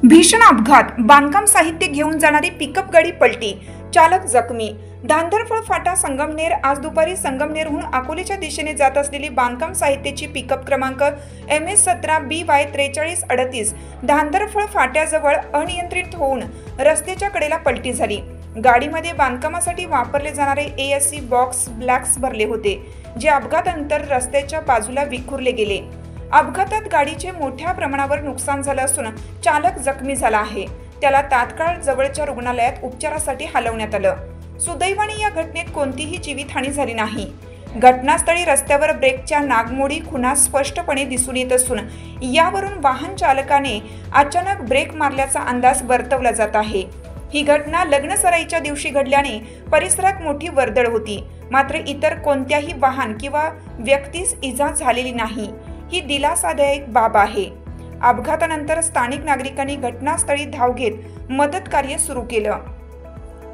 भीषण अपघात, बांधकाम साहित्य घेऊन जाणारी पिकअप गाडी पलटी, चालक जखमी। धांधरफळ फाटा संगमनेर। आज दुपारी संगमनेरहून अकोलेच्या दिशेने जात असलेली बांधकाम साहित्याची पिकअप क्रमांक MS17BY 4338 धांधरफळ फाट्याजवळ अनियंत्रित होऊन रस्त्याच्या कडेला पलटी झाली। गाडीमध्ये बांधकामासाठी वापरले जाणारे ASC बॉक्स ब्लॅक्स भरले होते, जे अपघातानंतर रस्त्याच्या बाजूला विखुरले गेले। अपघातात गाडीचे मोठ्या प्रमाणावर नुकसान झाले असून चालक जखमी झाला आहे। त्याला तात्काळ जवळच्या रुग्णालयात उपचारासाठी हलवण्यात आलं। सुदैवाने या घटनेत कोणतीही जीवितहानी झाली नाही। घटनास्थळी रस्त्यावर ब्रेकच्या नागमोडी खुणा स्पष्टपणे दिसून येत असून यावरून वाहन चालकाने अचानक ब्रेक मारल्याचा अंदाज वर्तवला जात आहे। ही घटना लग्नसराईच्या दिवशी घडल्याने परिसरात मोठी वर्दळ होती, मात्र इतर कोणत्याही वाहन किंवा व्यक्तीस इजा झालेली नाही। ही दिलासादायक बाब आहे। अपघातानंतर स्थानिक नागरिकांनी घटनास्थळी धाव घेत मदत कार्य सुरू केलं।